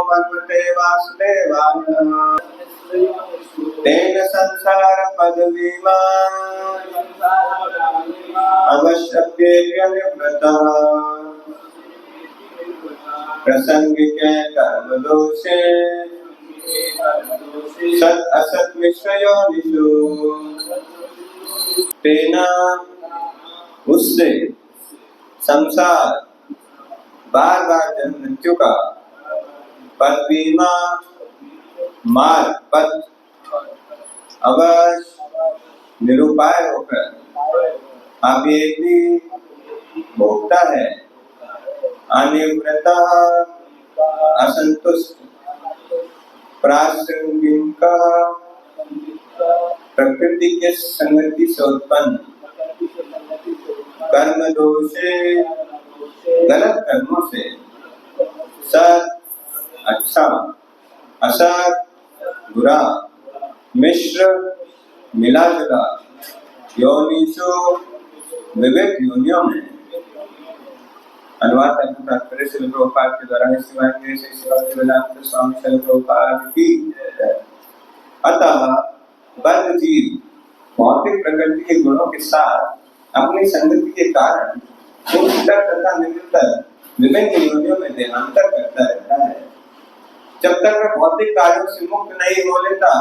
भगवते वासुदेवाय। तेन संसार पदवीमा अवश्यप्येत्य निवृत्तः प्रसंगिके कर्म दोषे सत असत मिश्रयोनिषु। तेना उससे संसार बार बार जन्म मृत्यु का पदवीमा मार्ग पथ अवश्य निरुपाय होकर अब ये भी भोगता है। अनिवृत्तः असंतुष्ट प्रासंगिक प्रकृति के संगति से उत्पन्न कर्म दोषे गलत कर्मों से सत अच्छा असत बुरा मिश्र मिला जुला योनिषु विविध योनियों में। अनुवाद तात्पर्य श्रील प्रभुपाद के द्वारा स्वामी श्रील प्रभुपाद की। अतः बद्ध जीव भौतिक प्रकृति के गुणों के साथ अपनी संगति के कारण उच्चतर तथा निम्नतर विभिन्न योनियों में देहांतर करता रहता है। जब तक वह भौतिक कार्यों से मुक्त नहीं हो लेता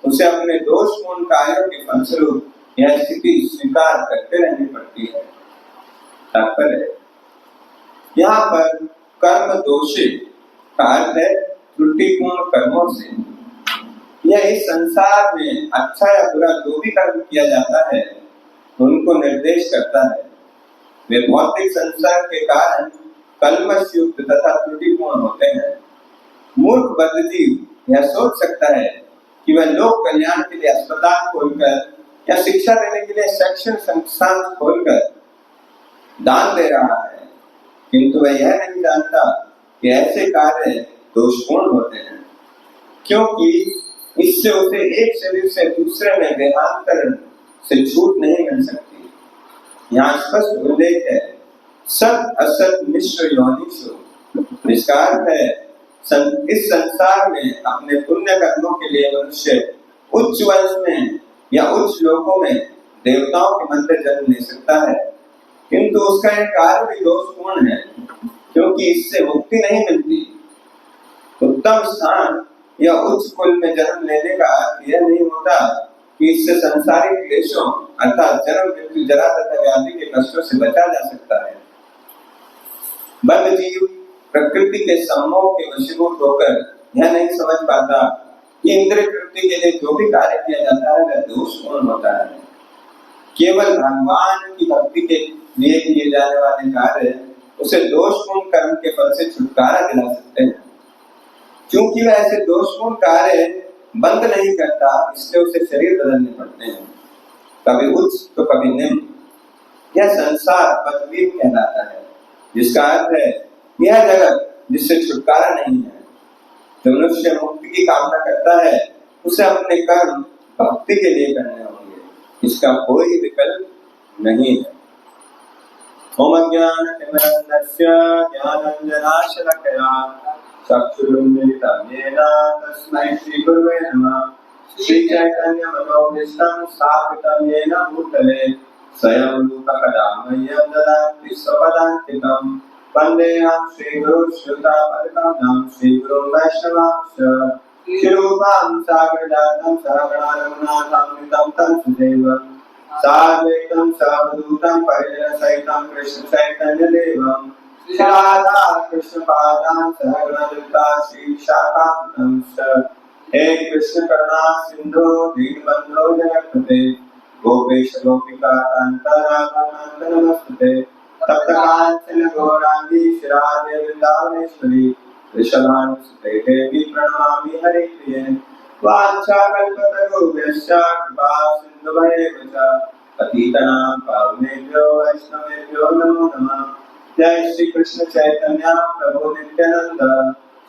उसे अपने दोषपूर्ण कार्यों के फलस्वरूप यह स्थिति स्वीकार करते रहनी पड़ती है। तात्पर्य यहाँ पर कर्म दोषे का अर्थ है त्रुटिपूर्ण कर्मों से। यह इस संसार में अच्छा या बुरा जो भी कर्म किया जाता है उनको निर्देश करता है। वे भौतिक संसार के कारण कल्मष युक्त तथा त्रुटिपूर्ण होते हैं। मूर्ख बद्ध जीव यह सोच सकता है कि वह लोक कल्याण के लिए अस्पताल खोलकर या शिक्षा देने के लिए शैक्षणिक संस्थान खोलकर दान दे रहा है, किंतु वह यह नहीं जानता कि ऐसे कार्य दोषपूर्ण होते हैं, क्योंकि इससे उसे एक शरीर से दूसरे में देहांतरण से छूट नहीं मिल सकती। यहाँ स्पष्ट उल्लेख है सत असत मिश्र योनिषु। इसका अर्थ है इस संसार में अपने पुण्य कर्मों के लिए मनुष्य उच्च वंश में या उच्च लोकों में देवताओं के मध्य जन्म ले सकता है, किंतु उसका यह कार्य भी दोषपूर्ण है, क्योंकि इससे मुक्ति नहीं मिलती। उत्तम स्थान या उच्च कुल में जन्म लेने का अर्थ यह नहीं होता कि इससे संसारिक क्लेशों अर्थात जन्म मृत्यु जरा तथा व्याधि के कष्टों से बचा जा सकता है। बद्ध जीव प्रकृति के सम्मोह के वशीभूत होकर यह नहीं समझ पाता कि इंद्रिय तृप्ति के लिए जो भी कार्य किया जाता है वह दोषपूर्ण होता है। केवल भगवान की भक्ति के लिए किए जाने वाले कार्य उसे दोषपूर्ण कर्म के फल से छुटकारा दिला सकते हैं। क्योंकि वह ऐसे दोषपूर्ण कार्य बंद नहीं करता, इसलिए उसे शरीर बदलने पड़ते हैं, कभी उच्च तो कभी निम्न। यह संसार पदवी कहलाता है, जिसका अर्थ है यह जगत जिससे छुटकारा नहीं है। जो मनुष्य मुक्ति की कामना करता है उसे अपने कर्म भक्ति के लिए करने होंगे, इसका कोई विकल्प नहीं है। ओम अज्ञानतिमिरन्धस्य ज्ञानाञ्जनाशलाकया चक्षुरुन्मीलितं येन तस्मै श्रीगुरवे नमः। श्रीचैतन्यमनोभीष्टं स्थापितं येन भूतले स्वयं रूपकदा मह्यं ददाति स्वपदान्तिकम्। वन्देऽहं श्रीगुरुं श्रुतापदकमलं श्रीगुरुं वैष्णवांश्च। श्रीरूपां साग्रजातं सहगणारघुनाथामृतं तं सुदेवं साद्वैतं सावधूतं परिजनसहितं कृष्णचैतन्यदेवं राधा कृष्णपादां सहगणललिता श्रीशाखान्वितं च। हे कृष्ण करुणा सिन्धो दीनबन्धो जगत्पते गोपेश गोपिका कान्त राधाकान्त नमस्ते। तप्तकाञ्चन गौराङ्गी श्रीराधे वृन्दावनेश्वरी वृषभानुसुते देवी प्रणमामि हरिप्रिये। वाञ्छाकल्पतरुभ्यश्च कृपा सिन्धुभ्येव च पतितानां पावनेभ्यो वैष्णवेभ्यो नमो नमः। जय श्री कृष्ण चैतन्य प्रभु नित्यानंद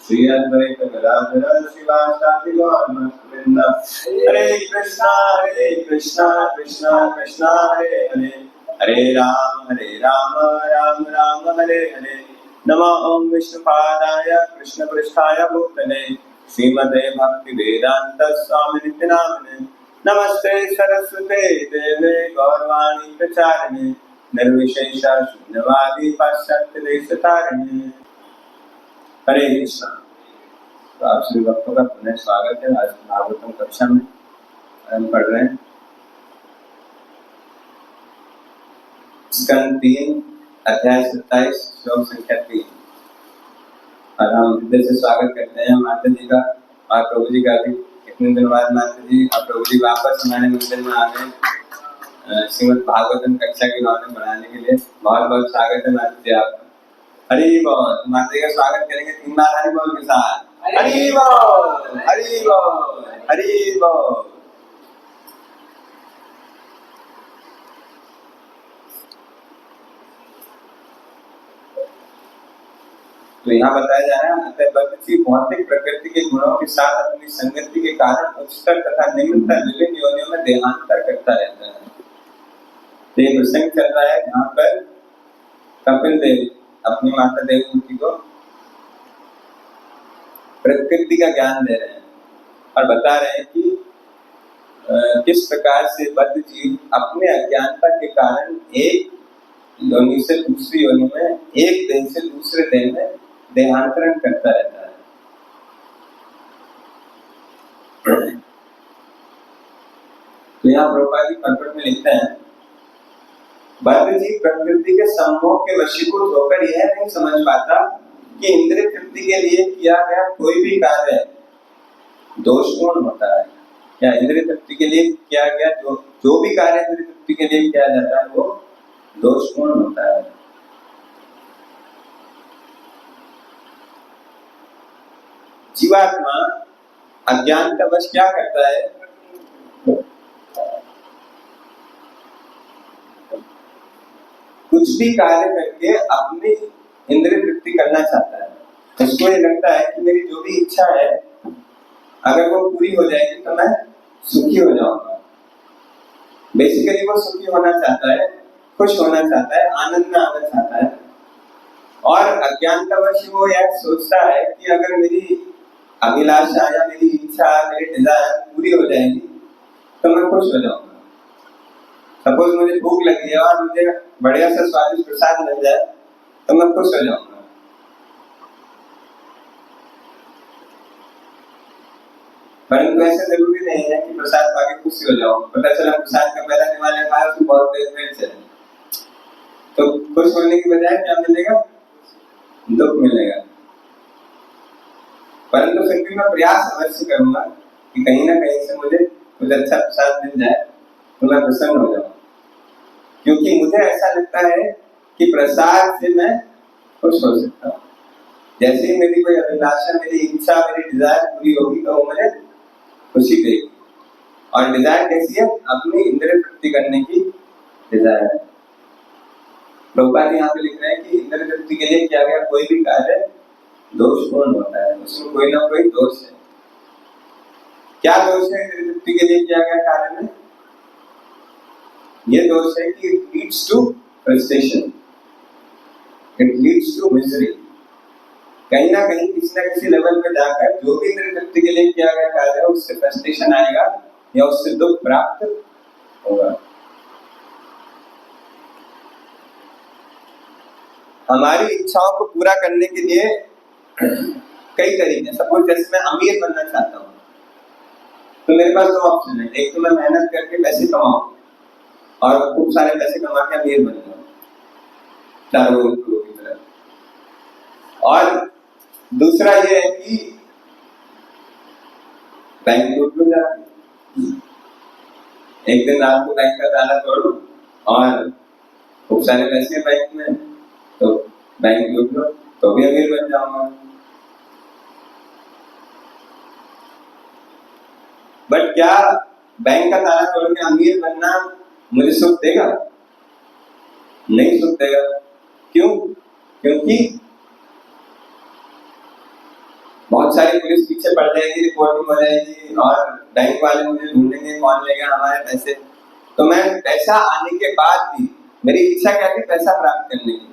श्री अद्वैत गदाधर शिवासादि गौर भक्तवृंद। हरे कृष्णा कृष्णा कृष्णा हरे हरे, हरे राम राम राम हरे हरे, नमः ओम विष्णुपादाय कृष्णपृष्ठाय भूतले श्रीमते भक्तिवेदांत स्वामिनिति नामिने नमस्ते सरस्वते देवे गौरवाणी प्रचारिणे निर्विशेष शून्यवादी पाश्चात्य देशतारिणे। हरे कृष्णा। तो आप सभी भक्तों का पुनः स्वागत है। आज भागवतम कक्षा में हम पढ़ रहे हैं स्कंद 3 अध्याय 27 श्लोक संख्या 3। और हम हृदय से स्वागत करते हैं माता जी का और प्रभु जी का भी। कितने दिन बाद माता जी और प्रभु जी वापस हमारे मंदिर में आ गए श्रीमद् भागवतम कक्षा की रौनक बढ़ाने के लिए। बहुत बहुत स्वागत है माता जी आपका। हरि बोल। माता जी का स्वागत करेंगे 3 बार हरि बोल के साथ। हरि बोल, हरि बोल, हरि बोल। तो यहाँ बताया जा रहा है बच्ची भौतिक प्रकृति के गुणों के साथ अपनी संगति के कारण उच्चतर तथा निम्नतर विभिन्न योनियों में देहांतर करता रहता है। तो ये प्रसंग चल रहा है जहाँ पर कपिल देव अपनी माता देवहूति को प्रकृति का ज्ञान दे रहे हैं और बता रहे हैं कि किस प्रकार से बद्ध जीव अपने अज्ञानता के कारण एक योनि से दूसरी योनि में, एक देह से दूसरे देह में देहांतरण करता रहता है। तो यहाँ प्रभुपाद जी पद में लिखते हैं, बद्ध जीव प्रकृति के सम्मोह के वशीभूत होकर यह नहीं समझ पाता कि इंद्रिय तृप्ति के लिए किया गया कोई भी कार्य दोषपूर्ण होता है, या इंद्रिय तृप्ति के लिए किया गया जो भी कार्य इंद्रिय तृप्ति के लिए किया जाता है वो दोषपूर्ण होता है। जीवात्मा अज्ञानतावश क्या करता है, कुछ भी कार्य करके अपनी इंद्रिय तृप्ति करना चाहता है। उसको ये लगता है कि मेरी जो भी इच्छा है अगर वो पूरी हो जाएगी तो मैं सुखी हो जाऊंगा। बेसिकली वो सुखी होना चाहता है, खुश होना चाहता है, आनंद में आना चाहता है। और अज्ञानतावश वो यह सोचता है कि अगर मेरी अभिलाषा या मेरी इच्छा, मेरी डिजायर पूरी हो जाएगी तो मैं खुश हो जाऊंगा। सपोज मुझे भूख लगी है और मुझे बढ़िया से स्वादिष्ट प्रसाद मिल जाए तो मैं खुश हो जाऊंगा। परंतु ऐसा जरूरी नहीं है कि प्रसाद पाके खुशी हो जाओ। पता चला प्रसाद का पहला निवाला खाया तो बहुत देर में चले तो खुश होने की बजाय क्या मिलेगा, दुख मिलेगा। परंतु फिर भी मैं प्रयास अवश्य करूंगा कि कहीं ना कहीं से मुझे कुछ अच्छा प्रसाद मिल जाए तो मैं प्रसन्न हो जाऊं, क्योंकि मुझे ऐसा लगता है कि प्रसाद से मैं खुश हो सकता हूँ। जैसे ही मेरी कोई अभिलाषा, मेरी इच्छा, मेरी डिजायर पूरी होगी तो वो मुझे खुशी देगी। और डिजायर कैसी है, अपनी इंद्रिय तृप्ति करने की डिजायर है। प्रभुपाद यहाँ पे लिख रहे हैं कि इंद्रिय तृप्ति के लिए किया गया कोई भी कार्य दोषपूर्ण होता है, उसमें कोई ना कोई दोष है। क्या दोष है इंद्रिय तृप्ति के लिए किया गया कार्य में? ये दोष है कि it leads to frustration, it leads to misery. कहीं ना कहीं किसी न किसी लेवल पे जाकर जो भी इंद्रिय तृप्ति के लिए किया गया कार्य है उससे फ्रस्ट्रेशन आएगा या उससे दुख प्राप्त होगा। हमारी इच्छाओं को पूरा करने के लिए कई तरीके। सपोज जैसे मैं अमीर बनना चाहता हूँ तो मेरे पास 2 ऑप्शन है। एक तो मैं मेहनत करके पैसे कमाऊं और खूब सारे पैसे कमा के अमीर बन जाऊं, दारू की तरह। और दूसरा ये है कि बैंक लूट लो जाके, एक दिन रात को बैंक का ताला तोड़ो और खूब सारे पैसे बैंक में, तो बैंक लूट लो तो भी अमीर बन जाऊंगा। बट क्या बैंक का ताला तोड़ के अमीर बनना मुझे सुख देगा? नहीं सुख देगा। क्यों? क्योंकि बहुत सारी पुलिस पीछे पड़ जाएगी, रिपोर्टिंग हो जाएगी और बैंक वाले मुझे ढूंढेंगे कौन लेगा हमारे पैसे। तो मैं पैसा आने के बाद भी मेरी इच्छा क्या थी, पैसा प्राप्त करने की,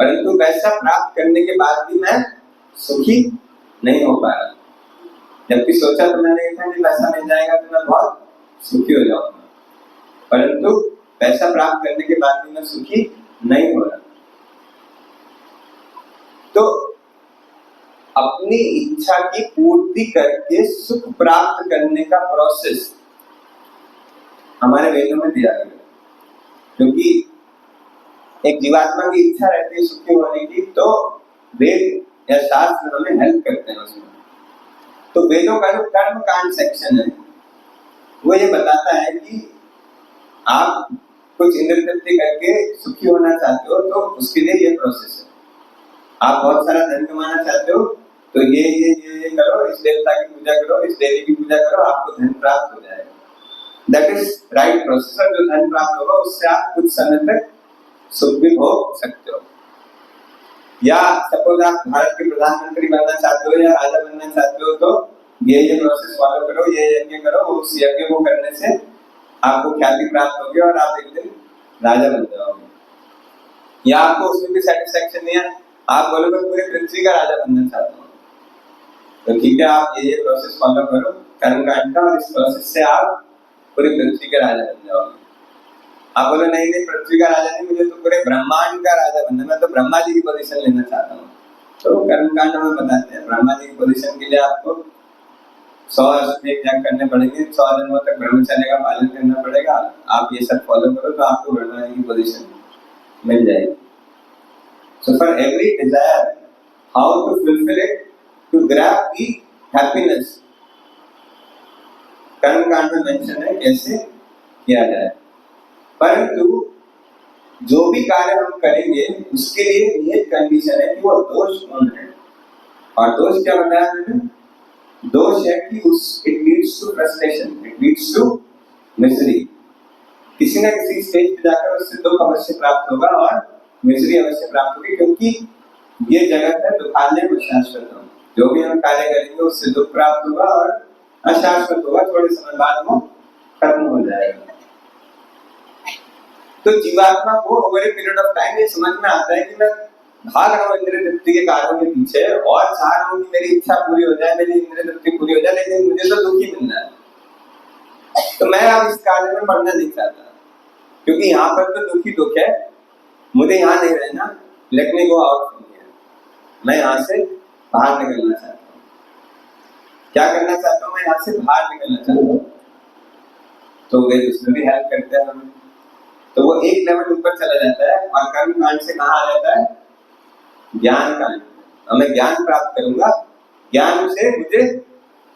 परंतु पैसा प्राप्त करने के बाद भी मैं सुखी नहीं हो पा रहा। जबकि सोचा तो मैंने था कि पैसा मिल जाएगा तो मैं बहुत सुखी हो जाऊंगा, परंतु पैसा प्राप्त करने के बाद भी मैं सुखी नहीं हो रहा। तो अपनी इच्छा की पूर्ति करके सुख प्राप्त करने का प्रोसेस हमारे वेदों में दिया गया, क्योंकि एक जीवात्मा की इच्छा रहती है सुखी होने की, तो वेद या शास्त्र हमें हेल्प करते हैं उसमें। तो वेदों का जो कर्म कांड सेक्शन है वो ये बताता है कि आप कुछ इंद्र तृप्ति करके सुखी होना चाहते हो तो उसके लिए ये प्रोसेस है। आप बहुत सारा धन कमाना चाहते हो तो ये करो, इस देवता की पूजा करो, इस देवी की पूजा करो, आपको धन प्राप्त हो जाएगा। That is right process. और जो धन प्राप्त होगा उससे आप कुछ समय तक सुख भी भोग सकते हो। या सपोज आप भारत के प्रधानमंत्री बनना चाहते हो या राजा बनना चाहते हो तो ये प्रोसेस फॉलो करो, ये यज्ञ करो, उस यज्ञ को करने से आपको ख्याति प्राप्त होगी और आप एक दिन राजा बन जाओगे। या आपको उसमें भी सेटिस्फैक्शन नहीं है, आप बोलोगे पूरे पृथ्वी का राजा बनना चाहता हूँ, तो ठीक है आप ये प्रोसेस फॉलो करो कर्मकांड का, और इस प्रोसेस से आप पूरे पृथ्वी का राजा बन जाओगे। आप बोलो नहीं पृथ्वी का राजा नहीं, मुझे तो पूरे ब्रह्मांड का राजा बनना, मैं तो ब्रह्मा जी की पोजीशन लेना चाहता हूँ। तो कर्मकांड में बताते हैं ब्रह्मा जी की पोजीशन के लिए आपको 100 अश्वमेध यज्ञ करने पड़ेंगे, 100 दिनों तक ब्रह्मचर्य का पालन करना पड़ेगा। आप ये सब फॉलो करो तो आपको ब्रह्मा जी की पोजीशन मिल जाएगी। So for every desire, how to fulfill it, to grab the happiness, कर्मकांड में मेंशन है कैसे किया जाए। परंतु जो भी कार्य हम करेंगे उसके लिए नियत कंडीशन है कि वो दोषपूर्ण है। और दोष क्या बताया मैंने? दोष है कि it leads to frustration, it leads to misery. किसी न किसी स्टेज पे जाकर उससे दुख अवश्य प्राप्त होगा और मिजरी अवश्य प्राप्त होगी, क्योंकि ये जगत है दुखालय में शाश्वत। जो भी हम कार्य करेंगे उससे दुख प्राप्त होगा और अशाश्वत होगा, थोड़े समय बाद वो खत्म हो जाएगा। तो जीवात्मा को over a period of time ये समझ में आता है कि मैं भाग रहा हूँ इंद्रिय तृप्ति के कार्यों के पीछे और चाह रहा हूँ कि मेरी इच्छा पूरी हो जाए, मेरी इंद्रिय तृप्ति पूरी हो जाए, लेकिन मुझे तो दुख ही मिल रहा है। तो मैं अब इस कार्य में पढ़ना नहीं चाहता, क्योंकि यहाँ पर तो दुख ही दुख है, मुझे यहाँ नहीं रहना। Let me go out from here, मैं यहाँ से बाहर निकलना चाहता हूँ। क्या करना चाहता हूँ? मैं यहाँ से बाहर निकलना चाहता हूँ। तो वे उसमें भी हेल्प करते हैं हमें। तो वो एक लेवल ऊपर चला जाता है और कर्म कांड से कहाँ आ जाता है? ज्ञान कांड। मैं ज्ञान प्राप्त करूंगा, ज्ञान से मुझे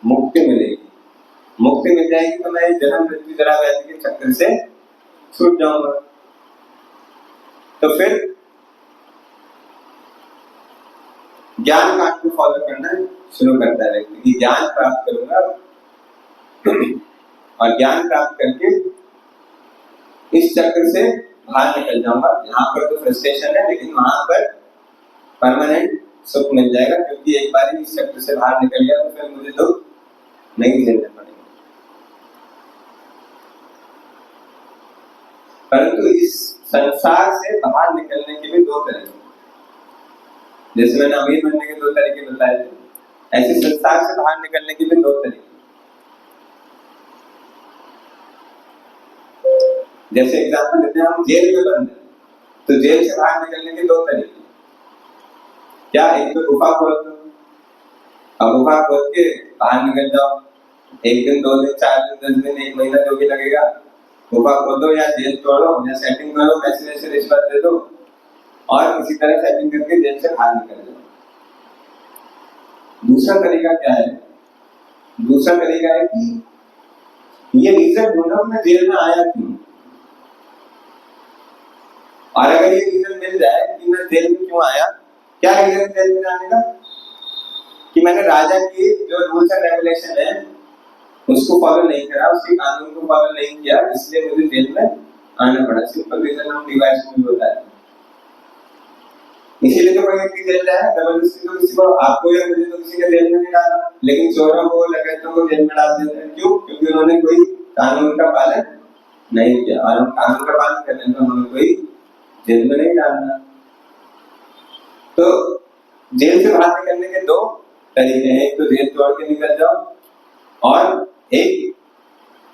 मुक्ति मिलेगी। मुक्ति मिल जाएगी तो मैं जन्म मृत्यु जरा व्याधि के चक्कर से छूट जाऊंगा। तो फिर ज्ञान कांड को फॉलो करना शुरू करता है व्यक्ति कि ज्ञान प्राप्त करूंगा और ज्ञान प्राप्त करके इस चक्र से बाहर निकल जाऊंगा। यहाँ पर तो फ्रस्ट्रेशन है, लेकिन वहां पर परमानेंट सुख मिल जाएगा, क्योंकि एक बार इस चक्र से बाहर निकल गया तो फिर मुझे दुख नहीं झेलना पड़ेगा। परंतु इस संसार से बाहर निकलने के भी दो तरीके, जैसे मैंने अमीर बनने के दो तरीके बताए थे, ऐसे संसार से बाहर निकलने के भी दो तरीके। जैसे एग्जांपल लेते हैं, हम जेल में बंद हैं, तो जेल से बाहर निकलने के दो तरीके। क्या? एक तो गुफा खोल दो, अब गुफा खोल के बाहर निकल जाओ। एक दिन, 2 दिन, 4 दिन, 10 दिन, 1 महीना जो भी लगेगा, गुफा खोदो या जेल तोड़ो या सेटिंग करो, पैसे वैसे रिश्वत दे दो और किसी तरह सेटिंग करके जेल से बाहर निकल जाओ। दूसरा तरीका क्या है? दूसरा तरीका है कि ये रीजन ढूंढो मैं जेल में आया क्यों, और अगर ये रीजन मिल जाए कि मैं जेल में क्यों आया, क्या रीजन जेल में आने का? कि मैंने राजा की जो रूल्स एंड रेगुलेशन है उसको फॉलो नहीं करा, उसके कानून को फॉलो नहीं किया, इसलिए मुझे जेल में आना पड़ा। सिंपल रीजन हम डिवाइस में होता है। इसीलिए तो कोई व्यक्ति जेल जाए जबरदस्ती, तो किसी को, आपको या मुझे तो किसी ने जेल में नहीं डाला, लेकिन चोरों को, डकैतों को जेल में डाल देते हैं। क्यों? क्योंकि उन्होंने कोई कानून का पालन नहीं किया, और हम कानून का पालन करते हैं तो हमें कोई जेल में नहीं डालना। तो जेल से बाहर निकलने के दो तरीके हैं, एक तो जेल तोड़ के निकल जाओ और एक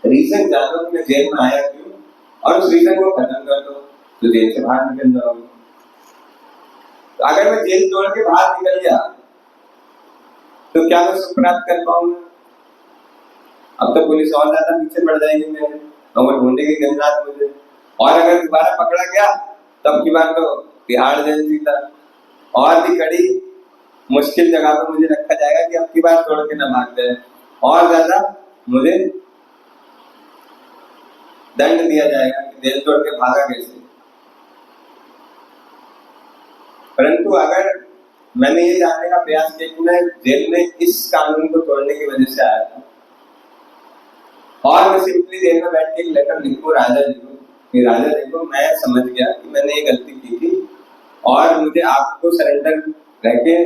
रीजन जानो कि मैं जेल में आया क्यों और उस रीजन को खत्म कर दो तो जेल से बाहर निकल जाओगे। तो अगर मैं जेल तोड़ के बाहर निकल गया तो क्या मैं सुख प्राप्त कर पाऊंगा? अब तो पुलिस और ज्यादा पीछे पड़ जाएगी मेरे और वो ढूंढेगी दिन रात मुझे, और अगर दोबारा पकड़ा गया तब की बात तो तिहाड़ जेल सीधा और भी कड़ी मुश्किल जगह पर मुझे रखा जाएगा कि अब की बार तोड़ के ना भाग जाए और ज्यादा मुझे दंड दिया जाएगा कि जेल तोड़ के भागा कैसे। परंतु अगर मैंने ये जानने का प्रयास किया कि मैं जेल में इस कानून को तोड़ने की वजह से आया था और मैं सिंपली जेल में बैठ के एक लेटर लिखूं राजा जी को कि राजा देखो मैं समझ गया कि मैंने ये गलती की थी और मुझे आपको सरेंडर रहके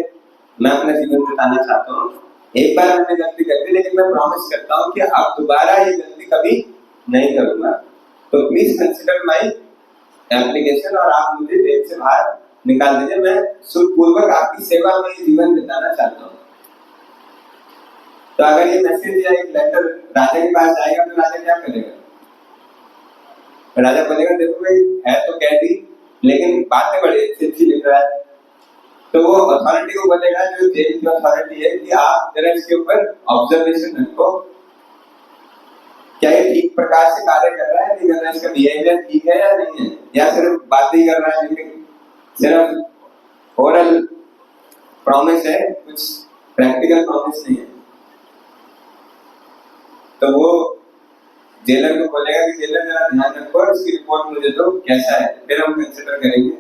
मैं अपना जीवन बिताना चाहता हूँ। एक बार मैंने गलती कर दी लेकिन मैं प्रॉमिस करता हूँ कि अब दोबारा ये गलती कभी नहीं करूंगा, तो प्लीज कंसिडर माई एप्लीकेशन और आप मुझे जेल से बाहर निकाल दीजिए, मैं सुखपूर्वक आपकी सेवा में जीवन बिताना चाहता हूँ। तो अगर ये मैसेज या एक लेटर राजा के पास जाएगा तो राजा क्या करेगा? राजा बोलेगा देखो भाई है तो कैदी लेकिन बातें बड़ी अच्छी लिख रहा है, तो वो अथॉरिटी को बोलेगा जो जेल की अथॉरिटी है कि आप जरा इसके ऊपर ऑब्जर्वेशन रखो, क्या ये ठीक प्रकार से कार्य कर रहा है नहीं कर रहा है, इसका बिहेवियर ठीक है या नहीं है, या सिर्फ बातें ही कर रहा है लेकिन सिर्फ ओरल प्रॉमिस है, कुछ प्रैक्टिकल प्रॉमिस नहीं है। तो वो जेलर को बोलेगा कि जेलर जरा ध्यान रखो इसकी रिपोर्ट मुझे दो कैसा है, फिर हम कंसिडर करेंगे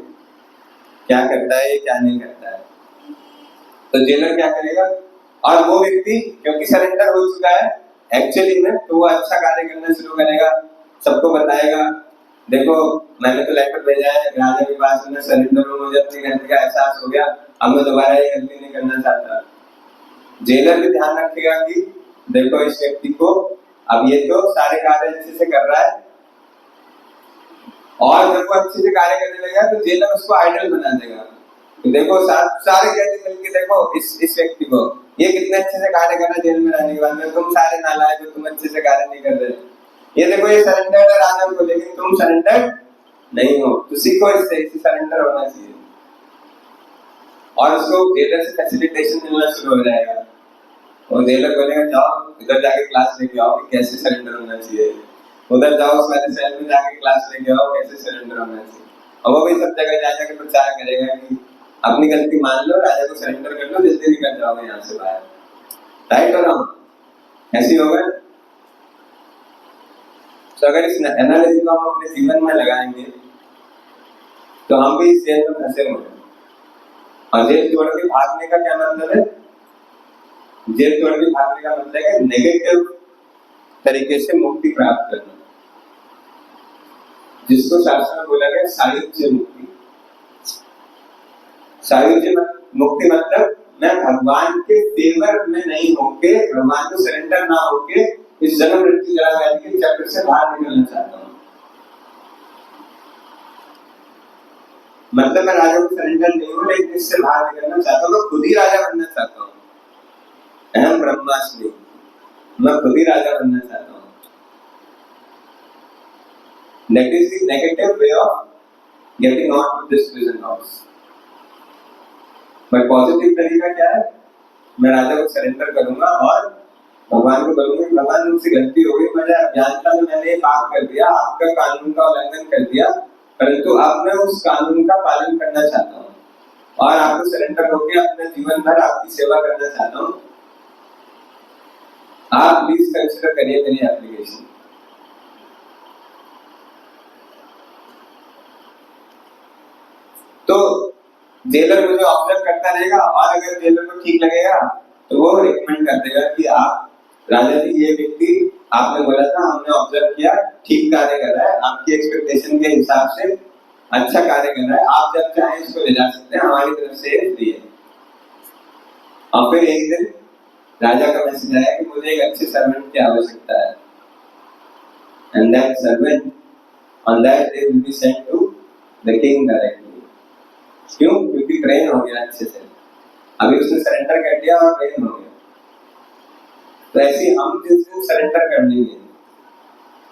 क्या करता है क्या नहीं करता है। तो जेलर क्या करेगा और वो व्यक्ति क्योंकि सरेंडर हो चुका है एक्चुअली में, तो वो अच्छा कार्य करना शुरू करेगा, सबको बताएगा देखो मैंने तो लेटर भेजा है राजा के पास, मैं सरेंडर हूं, मुझे अपनी गलती का एहसास हो गया, अब मैं दोबारा ये गलती नहीं करना चाहता। जेलर भी ध्यान रखेगा कि देखो इस व्यक्ति को अब ये तो सारे कार्य अच्छे से कर रहा है और जब वो अच्छे से कार्य करने लगेगा तो जेलर उसको आइडल बना देगा, तो देखो सारे कैदी मिलके देखो इस व्यक्ति को ये कितने अच्छे से कार्य कर रहा है जेल में रहने के बाद में, तुम सारे नालायक हो, तुम अच्छे से कार्य नहीं कर रहे, ये देखो ये सरेंडर है राजा को लेकिन तुम सरेंडर नहीं हो, तो सीखो इससे, इसे सरेंडर होना चाहिए। और उसको जेलर से फैसिलिटेशन मिलना शुरू हो जाएगा और जेलर बोलेगा जाओ इधर जाके क्लास लेके आओ कि कैसे सरेंडर होना चाहिए, उधर जाओ उस वाले सेल में जाके क्लास लेके आओ कैसे सरेंडर होना चाहिए, और वो भी सब जगह जाके प्रचार करेगा कि अपनी गलती मान लो, राजा को सरेंडर कर लो, जल्दी निकल जाओगे यहाँ से बाहर। राइट और रॉन्ग? ऐसी होगा। तो अगर इस एनालिसिस को हम अपने जीवन में लगाएंगे तो हम भी इस जेल में फंसे हुए हैं। और जेल तोड़ के भागने का क्या मतलब है? जेल तोड़ के भागने का मतलब है नेगेटिव तरीके से मुक्ति प्राप्त करना, जिसको शास्त्र में बोला गया सायुज्य मुक्ति। सायुज्य मुक्ति मतलब मैं भगवान के फेवर में नहीं होके, भगवान को सरेंडर ना होके इस जन्म मृत्यु जरा व्याधि के चक्र से बाहर निकलना चाहता हूँ। मतलब मैं राजा को सरेंडर नहीं हूँ लेकिन इससे बाहर निकलना चाहता हूँ, मैं खुद ही राजा बनना चाहता हूँ। अहम ब्रह्मास्मि, मैं खुद ही राजा बनना चाहता हूँ। That is the negative way of getting out of this prison house. But positive तरीका क्या है? मैं राजा को सरेंडर करूंगा और भगवान को बोलूंगा कि भगवान मुझसे गलती हो गई, मेरे अज्ञानता में मैंने ये पाप कर दिया, आपका कानून का उल्लंघन कर दिया, परंतु अब मैं उस कानून का पालन करना चाहता हूँ और आपको सरेंडर होकर अपने जीवन भर आपकी सेवा करना चाहता हूँ। आप प्लीज कंसिडर करिए मेरी एप्लीकेशन। तो जेलर मुझे ऑब्जर्व करता रहेगा और अगर जेलर को ठीक लगेगा तो वो रिकमेंड कर देगा कि आप राजा जी ये व्यक्ति आपने बोला था, हमने ऑब्जर्व किया, ठीक कार्य कर रहा है, आपकी एक्सपेक्टेशन के हिसाब से अच्छा कार्य कर रहा है, आप जब चाहें इसको ले जा सकते हैं, हमारी तरफ से फ्री है। और फिर एक दिन राजा का मैसेज आया कि मुझे एक अच्छे सर्वेंट की आवश्यकता है, and that servant on that day will be sent to the king directly. क्यों? क्योंकि ट्रेन हो गया अच्छे से, अभी उसने सरेंडर कर दिया और ट्रेन हो गया। तो ऐसे हम जिस दिन सरेंडर कर लेंगे,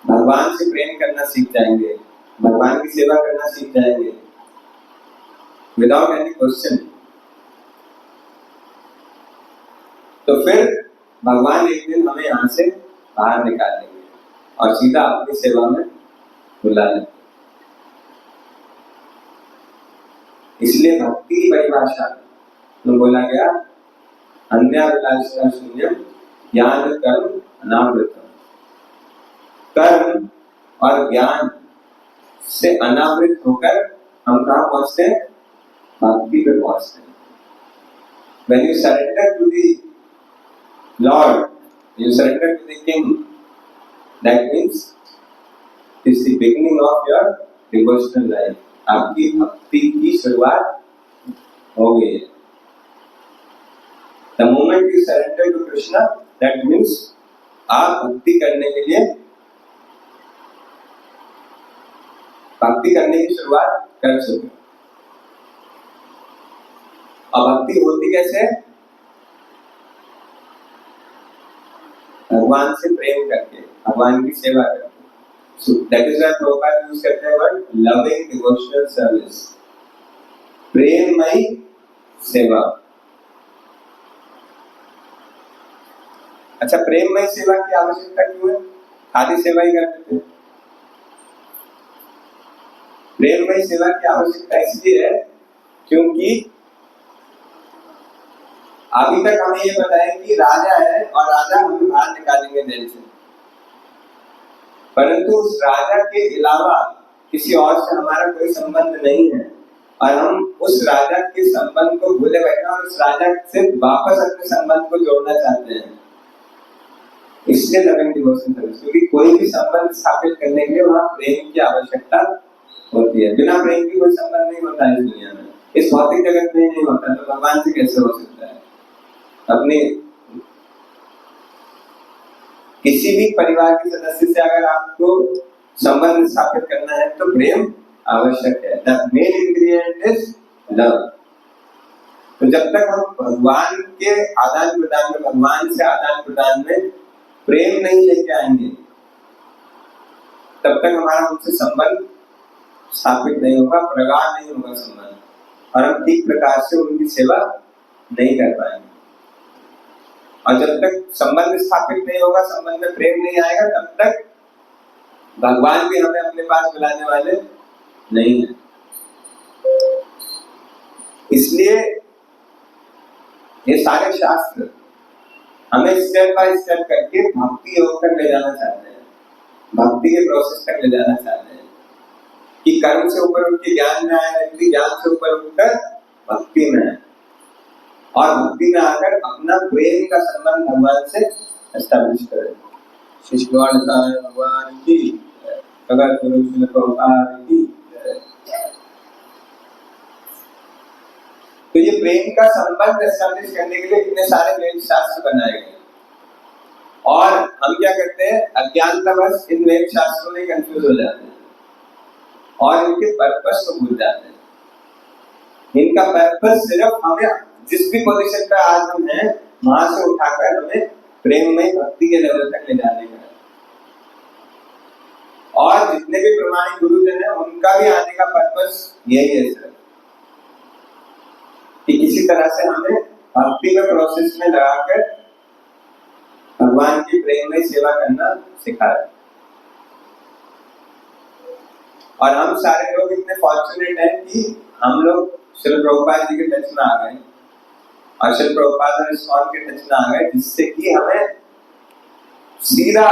भगवान से प्रेम करना सीख जाएंगे, भगवान की सेवा करना सीख जाएंगे विदाउट एनी क्वेश्चन, तो फिर भगवान एक दिन हमें यहाँ से बाहर निकाल देंगे और सीधा अपनी सेवा में बुला लेंगे। इसलिए भक्ति की परिभाषा में बोला गया, अन्याभिलाषा शून्यम ज्ञान कर्म अनावृतम। कर्म और ज्ञान से अनावृत होकर हम कहाँ पहुंचते हैं? भक्ति पे पहुंचते हैं। When you surrender to the Lord, you surrender to the King. That means it's the beginning of your devotional life. आपकी भक्ति की शुरुआत हो गई है। The moment you surrender to Krishna, that means आप भक्ति करने के लिए, भक्ति करने की शुरुआत कर चुके हो। अब भक्ति होती कैसे? भगवान से प्रेम करके, भगवान की सेवा करके। So that is why Prabhupada use करते हैं word loving devotional service, प्रेममयी सेवा। अच्छा, प्रेममयी सेवा की आवश्यकता क्यों है? खाली सेवा ही करते थे। प्रेममयी सेवा की आवश्यकता इसलिए है क्योंकि अभी तक हमें ये पता है कि राजा है और राजा हमें बाहर निकालेंगे जेल से, परंतु उस राजा के अलावा किसी और से हमारा कोई संबंध नहीं है और हम उस राजा के संबंध को भूले बैठे और उस राजा से वापस अपने संबंध को जोड़ना चाहते हैं। इसलिए लविंग डिवोशन सर्विस, क्योंकि कोई भी संबंध स्थापित करने के लिए वहां प्रेम की आवश्यकता होती है। बिना प्रेम की कोई संबंध नहीं होता इस दुनिया में, इस भौतिक जगत में नहीं होता, तो भगवान से कैसे हो सकता है? अपने किसी भी परिवार के सदस्य से अगर आपको संबंध स्थापित करना है तो प्रेम आवश्यक है। The main ingredient is love. तो जब तक हम भगवान के आदान प्रदान में, भगवान से आदान प्रदान में प्रेम नहीं लेके आएंगे, तब तक हमारा उनसे संबंध स्थापित नहीं होगा, प्रगाढ़ नहीं होगा संबंध, और हम ठीक प्रकार से उनकी सेवा नहीं कर पाएंगे। और जब तक संबंध स्थापित नहीं होगा, संबंध में प्रेम नहीं आएगा, तब तक भगवान भी हमें अपने पास बुलाने वाले नहीं है। इसलिए ये सारे शास्त्र हमें स्टेप बाय स्टेप करके भक्ति योग तक ले जाना चाहते हैं, भक्ति के प्रोसेस तक ले जाना चाहते हैं कि कर्म से ऊपर उठ के ज्ञान में आए, व्यक्ति ज्ञान से ऊपर उठकर भक्ति में आए और भक्ति में आकर अपना प्रेम का संबंध भगवान से एस्टैब्लिश करें। श्री भगवान की अगर की। तो ये प्रेम का संबंध एस्टैब्लिश करने के लिए इतने सारे वेद शास्त्र बनाए गए, और हम क्या करते हैं? अज्ञानतावश इन वेद शास्त्रों में कंफ्यूज हो जाते हैं और इनके पर्पस को भूल जाते हैं। इनका पर्पस सिर्फ हमें जिस भी पोजीशन पे आज हम हैं वहां से उठाकर हमें प्रेम में भक्ति के लेवल तक ले जाने का है। और जितने भी प्रमाणिक गुरुजन हैं उनका भी आने का पर्पस यही है सर, कि किसी तरह से हमें भक्ति में प्रोसेस में लगाकर भगवान की प्रेम में सेवा करना सिखाए। और हम सारे लोग इतने फॉर्चुनेट हैं कि हम लोग श्री प्रभुपाद जी के टच में आ गए और श्री प्रभुपाद और इस्कॉन के टच में आ गए, जिससे कि हमें सीधा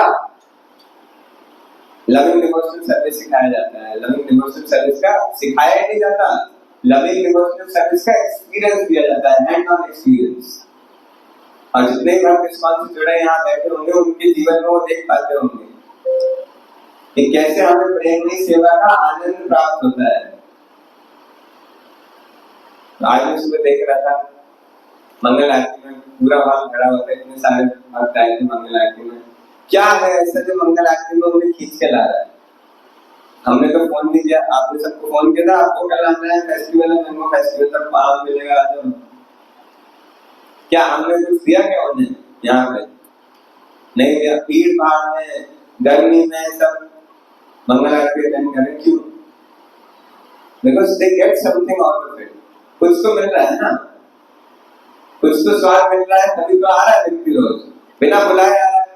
लविंग डिवोशनल सर्विस सिखाया जाता है। लविंग डिवोशनल सर्विस का सिखाया ही नहीं जाता, लविंग डिवोशनल सर्विस का एक्सपीरियंस दिया जाता है, हैंड ऑन एक्सपीरियंस। और जितने भक्त इस्कॉन से जुड़े यहाँ बैठे होंगे उनके जीवन में वो देख पाते होंगे कि कैसे हमें प्रेममयी सेवा का आनंद प्राप्त होता है। आज मैं सुबह देख रहा था मंगल आरती में पूरा भाग खड़ा होता है, इतने सारे भक्त आए थे मंगल आरती में। क्या है ऐसा जो मंगल आरती में उन्हें खींच के ला रहा है? हमने तो फोन नहीं किया, आपने सबको फोन किया था, आपको कल आना है फेस्टिवल है, मैंगो फेस्टिवल तक पाम मिलेगा आ जाओ। क्या हमने कुछ दिया क्या उन्हें यहाँ पे? नहीं दिया। भीड़ भाड़ में, गर्मी में सब मंगल आरती अटेंड करें, क्यों? Because they get something out of it. कुछ तो मिल रहा है ना, कुछ तो स्वाद मिल रहा है, तभी तो आ रहा है व्यक्ति रोज, बिना बुलाए आ रहा है।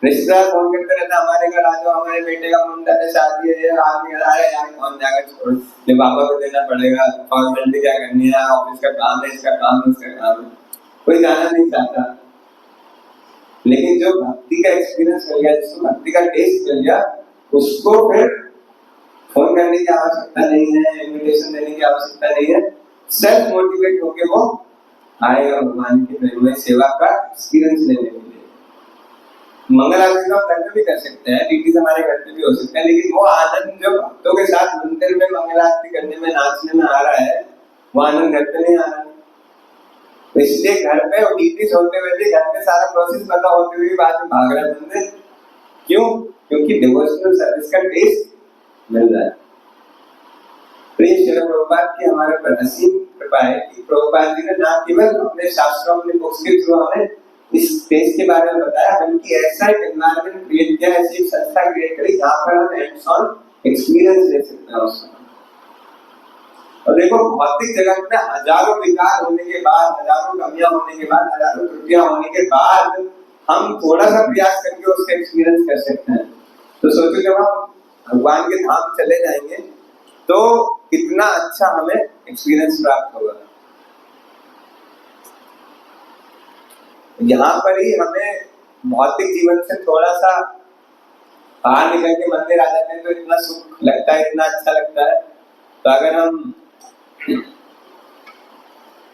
रिश्तेदार फोन करते रहता है, हमारे घर आ जाओ, हमारे बेटे का मुंडन है, शादी है, आदमी अरे यार कौन जाएगा, छोड़, ये पापा को देना पड़ेगा, फॉर्मेलिटी क्या करनी है, ऑफिस का काम है, इसका काम है, उसका काम है, कोई जाना नहीं चाहता। लेकिन जो भक्ति का एक्सपीरियंस मिल गया, जिसको भक्ति का टेस्ट मिल गया, उसको फिर फोन करने की आवश्यकता नहीं है, इनविटेशन देने की आवश्यकता नहीं है, सेल्फ मोटिवेट होके वो आएगा भगवान की प्रेम में सेवा का एक्सपीरियंस लेने के लिए। मंगल आरती तो घर में भी कर सकते हैं, टीटी हमारे घर पे भी हो सकता है, लेकिन वो आनंद जो भक्तों के साथ मंदिर में मंगल आरती करने में, नाचने में आ रहा है, वो आनंद घर पे नहीं आ रहा है। तो इसलिए घर पे टीटी होते हुए भी, घर पे सारा प्रोसेस पता होते हुए भी बाद में भाग रहा है मंदिर, क्यों? क्योंकि डिवोशनल सर्विस का टेस्ट मिल रहा है। प्रिय श्री प्रभुपाद की हमारे पर असीम कृपा है कि प्रभुपाद जी ने ना केवल अपने शास्त्रों, अपने बुक्स के थ्रू हमें इस देश के बारे में बताया, बल्कि ऐसा एक एनवायरनमेंट क्रिएट किया, ऐसी एक संस्था क्रिएट करी जहाँ पर हम हैंड्स ऑन एक्सपीरियंस ले सकते हैं उसका। और देखो भौतिक जगत में हजारों विकार होने के बाद, हजारों कमियां होने के बाद, हजारों त्रुटियां होने के बाद हम थोड़ा सा प्रयास करके उसका एक्सपीरियंस कर सकते हैं। तो सोचो जब हम भगवान के धाम चले जाएंगे तो कितना अच्छा हमें एक्सपीरियंस प्राप्त होगा। यहाँ पर ही हमें भौतिक जीवन से थोड़ा सा बाहर निकल के मंदिर आ जाते हैं तो इतना सुख लगता है, इतना अच्छा लगता है। तो अगर हम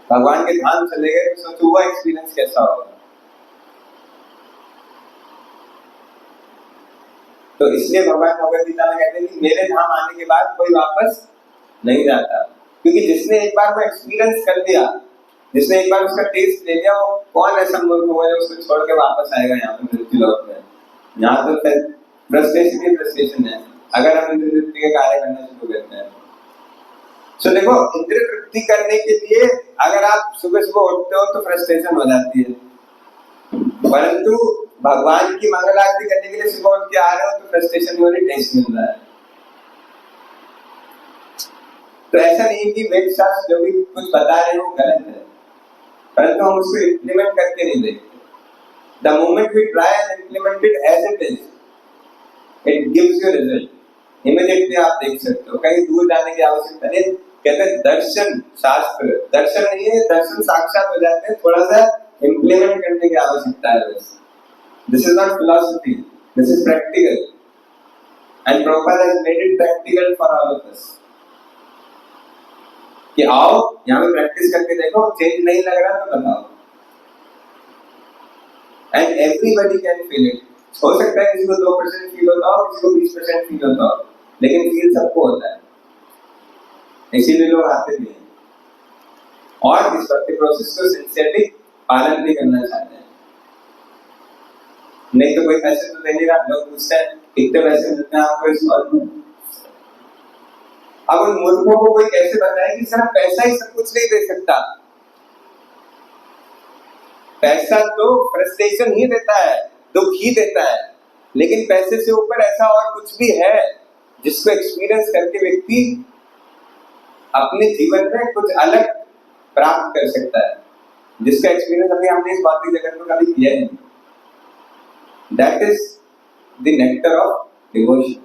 भगवान के धाम चले गए तो सोचो वो एक्सपीरियंस कैसा होगा। तो इसलिए भगवान भगवद गीता में कहते हैं कि मेरे धाम आने के बाद कोई वापस नहीं जाता, क्योंकि जिसने एक बार वो एक्सपीरियंस कर लिया, जिसने एक बार उसका टेस्ट ले लिया, वो कौन ऐसा मूर्ख होगा जो उसको छोड़ के वापस आएगा यहाँ पे मृत्यु लोक में। यहाँ तो फ्रस्ट्रेशन ही फ्रस्ट्रेशन है अगर हम इंद्रिय तृप्ति के कार्य करना शुरू करते हैं। तो देखो इंद्रिय तृप्ति करने के लिए अगर आप सुबह सुबह उठते हो तो फ्रस्ट्रेशन हो जाती है, परंतु भगवान की मंगल आरती करने के लिए सुबह उठ के आ रहे हो तो फ्रस्ट्रेशन वाली टेस्ट मिल रहा है। तो ऐसा नहीं कि वेद शास्त्र जो भी कुछ बता रहे हैं वो गलत है, परंतु हम उसको इम्प्लीमेंट करके नहीं देखते। The moment we try and implement it as it is, it gives you result. Immediately आप देख सकते हो, कहीं दूर जाने की आवश्यकता नहीं। कहते हैं दर्शन शास्त्र, दर्शन नहीं है, दर्शन साक्षात हो जाते हैं, थोड़ा सा इम्प्लीमेंट करने की आवश्यकता है बस। This is not philosophy, this is practical, and Prabhupada has made it practical for all of us. कि आओ यहाँ पे प्रैक्टिस करके देखो, चेंज नहीं लग रहा तो बताओ। And everybody can feel it. हो सकता है किसी को 2% फील होता हो, किसी को 20% फील होता हो, लेकिन फील सबको होता है, इसीलिए लोग आते भी हैं और इस भक्ति प्रोसेस को सिंसियरली पालन भी करना चाहते हैं। नहीं तो कोई पैसे तो दे नहीं रहा, लोग पूछते हैं कितने पैसे मिलते हैं आपको इस बात में। अब उन मूर्खों को कोई कैसे बताए कि सर पैसा ही सब कुछ नहीं दे सकता। पैसा तो फ्रस्ट्रेशन ही देता है, दुख ही देता है, लेकिन पैसे से ऊपर ऐसा और कुछ भी है जिसको एक्सपीरियंस करके व्यक्ति अपने जीवन में कुछ अलग प्राप्त कर सकता है, जिसका एक्सपीरियंस अभी हमने इस भौतिक जगत में कभी किया नहीं। That is the nectar of devotion.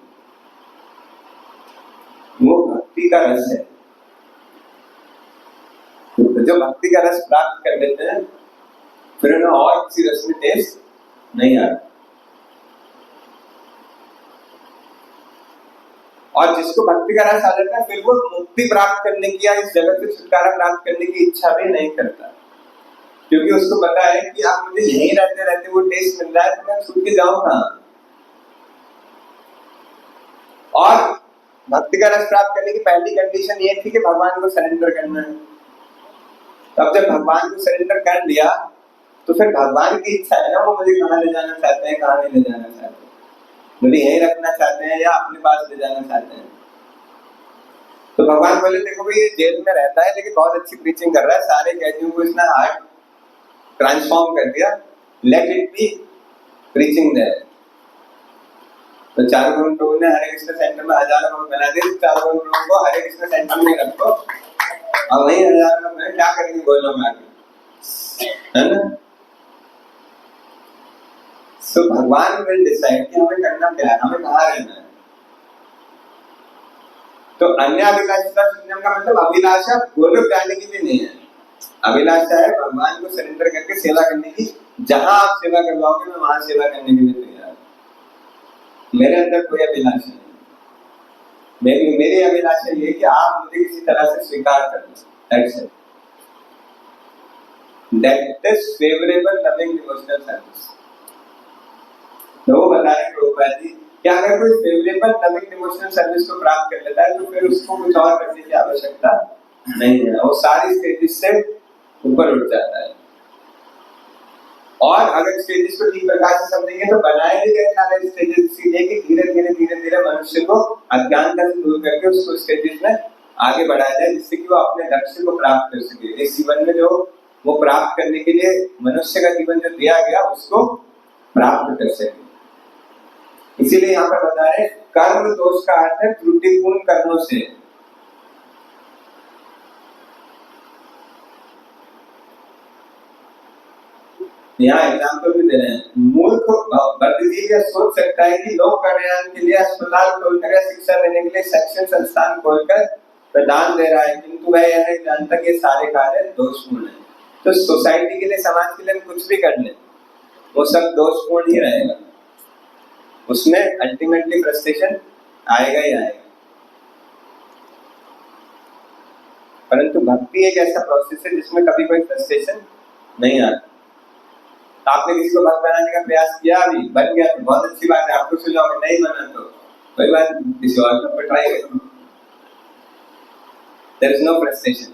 वो भक्ति का रस है। तो जो भक्ति का रस प्राप्त कर लेते हैं फिर उन्हें और किसी रस में टेस्ट नहीं आता। और जिसको भक्ति का रस आ जाता है फिर वो मुक्ति प्राप्त करने की या इस जगत से छुटकारा प्राप्त करने की इच्छा भी नहीं करता, क्योंकि उसको पता है कि आप मुझे यहीं रहते रहते वो टेस्ट मिल रहा है तो मैं छूट के जाऊं कहां। और भक्ति का रस प्राप्त करने की पहली कंडीशन ये थी कि भगवान को सरेंडर करना है। तब जब भगवान को सरेंडर कर दिया तो फिर भगवान की इच्छा है ना, वो मुझे कहाँ ले जाना चाहते हैं, कहाँ नहीं ले जाना चाहते। मुझे यहीं रखना चाहते हैं या अपने पास ले जाना चाहते हैं। तो भगवान बोले देखो भाई ये जेल में रहता है लेकिन बहुत अच्छी प्रीचिंग कर रहा है, सारे कैदियों को इसने हार्ट ट्रांसफॉर्म कर दिया, let it be preaching there. तो 4 करोड़ लोगों ने हरे कृष्ण सेंटर में 1000 करोड़ बना दिए, 4 करोड़ लोगों को हरे कृष्ण सेंटर में रखो, अब वही 1000 करोड़ में क्या करेंगे गोलों में आगे, है ना। सो भगवान विल डिसाइड कि हमें करना क्या है, हमें कहाँ रहना है। तो अन्य अभिलाषा सुनने का मतलब अभिलाषा गोलोक जाने की भी नहीं है, अभिलाषा है भगवान को सरेंडर करके सेवा करने की। जहां आप सेवा करवाओगे मैं वहां सेवा करने के लिए तैयार हूं। मेरे अंदर कोई अभिलाषा नहीं, मेरी अभिलाषा ये कि आप मुझे किसी तरह से स्वीकार कर लो, that's it. That is favourable loving devotional service. तो वो बता रहे प्रभुपाद जी कि अगर कोई फेवरेबल लविंग डिवोशनल सर्विस को प्राप्त कर लेता है तो फिर उसको कुछ और करने की आवश्यकता नहीं है, वो सारी स्टेजेस से ऊपर उठ जाता है। और अगर स्टेजेस को ठीक प्रकार से समझेंगे तो बनाए गए सारे स्टेजेस इसीलिए कि धीरे धीरे धीरे धीरे मनुष्य को अज्ञानता से दूर करके उसको स्टेजेस में आगे बढ़ाया जाए, जिससे कि वो अपने लक्ष्य को प्राप्त कर सके। इस जीवन में जो वो प्राप्त करने के लिए मनुष्य का जीवन जो दिया गया उसको प्राप्त कर सके। इसीलिए यहाँ पर बता रहे कर्म दोष का अर्थ है त्रुटिपूर्ण कर्मों से। यहाँ एग्जाम्पल भी दे रहे हैं, मूर्ख बुद्धिजीवी यह सोच सकता है कि लोक कल्याण के लिए अस्पताल खोलकर या शिक्षा देने के लिए शैक्षणिक संस्थान खोलकर प्रदान दे रहा है, किंतु वह यह नहीं जानता कि सारे कार्य दोषपूर्ण है। तो सोसाइटी के लिए, समाज के लिए कुछ भी कर ले वो सब दोषपूर्ण ही रहेगा, उसमें अल्टीमेटली फ्रस्ट्रेशन आएगा ही आएगा। परंतु भक्ति एक ऐसा प्रोसेस है जिसमें कभी कोई फ्रस्ट्रेशन नहीं आता। आपने किसी को भक्त बनाने का प्रयास किया, अभी बन गया तो बहुत अच्छी बात है, आपको सुझाव नहीं बना तो कोई बात, किसी और को ट्राई करो, देयर इज नो फ्रस्ट्रेशन,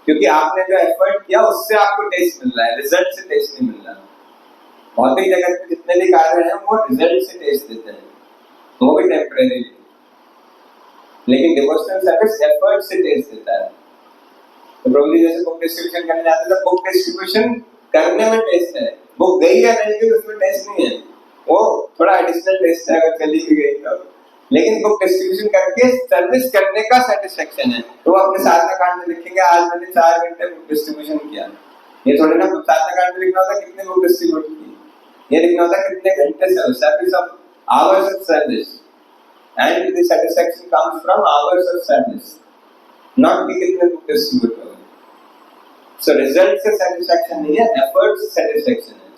क्योंकि आपने जो एफर्ट किया उससे आपको टेस्ट मिल रहा है, रिजल्ट से टेस्ट नहीं मिल रहा। भौतिक जगत में जितने भी कार्य हैं वो रिजल्ट से टेस्ट देते हैं, वो भी टेम्परेरी, लेकिन डिवोशनल सर्विस एफर्ट से टेस्ट देता है। तो प्रभु जी जैसे बुक डिस्ट्रीब्यूशन करने जाते हैं, बुक डिस्ट्रीब्यूशन करने में टेस्ट है, बुक गई या नहीं गई उसमें टेस्ट नहीं है, वो थोड़ा एडिशनल टेस्ट है अगर चली भी गई तो, लेकिन बुक डिस्ट्रीब्यूशन करके सर्विस करने का सेटिस्फेक्शन है। तो वो अपने साधना कार्ड में लिखेंगे आज मैंने 4 घंटे बुक डिस्ट्रीब्यूशन किया, ये थोड़ी ना साधना कार्ड में लिखना होता कितने बुक डिस्ट्रीब्यूट की, ये लिखना होता कितने घंटे से, service of hours of service, and the satisfaction comes from hours of service, not कि कितने बुक डिस्ट्रीब्यूट हो। So result से satisfaction नहीं है, effort से satisfaction है।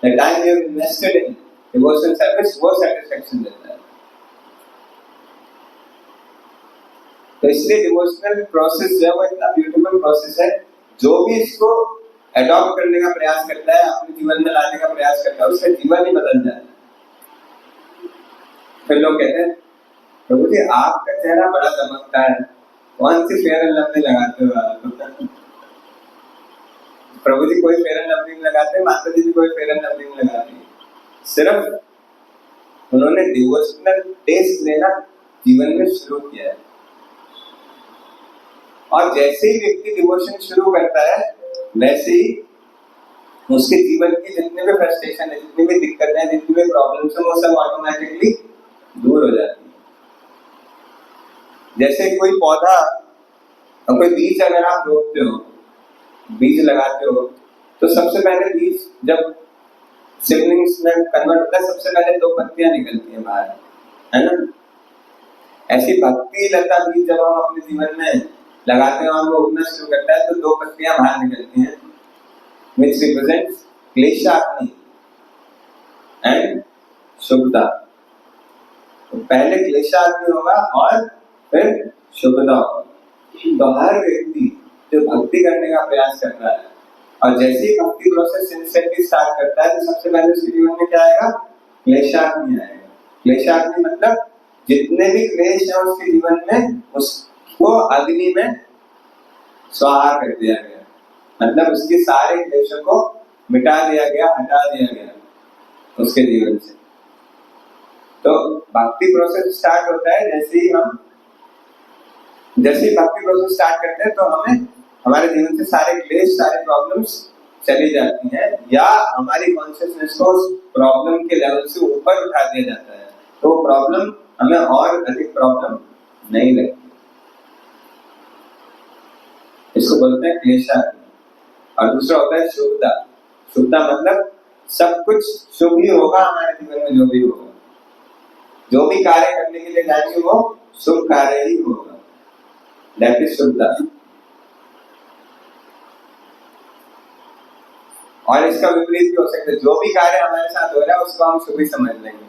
The time you have invested in devotional service वो satisfaction देता है। तो इसलिए डिवोशनल प्रोसेस जो है वो इतना ब्यूटीफुल प्रोसेस है, जो भी इसको अडॉप्ट करने का प्रयास करता है, अपने जीवन में लाने का प्रयास करता है, उसका जीवन ही बदल जाता है। फिर लोग कहते हैं प्रभु जी आपका चेहरा बड़ा चमकता है, कौन सी फेयर एंड लवली लगाते हो आप? प्रभु जी कोई फेयर एंड लवली नहीं लगाते, माता जी भी कोई फेयर एंड लवली नहीं लगाती, सिर्फ उन्होंने डिवोशनल टेस्ट लेना जीवन में शुरू किया है। और जैसे ही व्यक्ति डिवोशन शुरू करता है वैसे ही उसके जीवन की जितने भी फ्रस्ट्रेशन है, जितनी भी दिक्कतें हैं, जितनी भी प्रॉब्लम्स हैं, वो सब ऑटोमेटिकली दूर हो जाती है। जैसे कोई पौधा और कोई बीज अगर आप रोपते हो, बीज लगाते हो, तो सबसे पहले बीज जब सिबलिंग्स में कन्वर्ट होता है सबसे पहले 2 पत्तियां निकलती हैं बाहर, है ना। ऐसी भक्ति लता बीज जब हम अपने जीवन में लगाते हैं और वो उगना शुरू करता है तो 2 पत्तियां बाहर निकलती हैं, which represents क्लेशाग्नि एंड शुभता। तो पहले क्लेशाग्नि होगा और फिर शुभता होगा। तो हर व्यक्ति जो भक्ति करने का प्रयास करता है और जैसे ही भक्ति प्रोसेस सिंसियरली स्टार्ट करता है तो सबसे पहले उसके जीवन में क्या आएगा? क्लेशाग्नि आएगा। क्लेशाग्नि मतलब जितने भी क्लेश है उसके जीवन में उसको अग्नि में स्वाहा कर दिया गया, मतलब उसके सारे क्लेशों को मिटा दिया गया, हटा दिया गया उसके जीवन से। तो भक्ति प्रोसेस स्टार्ट होता है जैसे ही भक्ति प्रोसेस स्टार्ट करते हैं तो हमें हमारे जीवन से सारे क्लेश, सारे प्रॉब्लम्स चली जाती हैं, या हमारी कॉन्शियसनेस को उस प्रॉब्लम के लेवल से ऊपर उठा दिया जाता है, तो प्रॉब्लम हमें और अधिक प्रॉब्लम नहीं लगती। इसको बोलते हैं क्लेशा। और दूसरा होता है शुभता। शुभता मतलब सब कुछ शुभ ही होगा हमारे जीवन में, जो भी होगा, जो भी कार्य करने के लिए जाएंगे वो शुभ कार्य ही होगा, दैट इज शुभता। और इसका विपरीत भी हो सकता है, जो भी कार्य हमारे साथ हो रहा है उसको हम शुभ ही समझ लेंगे,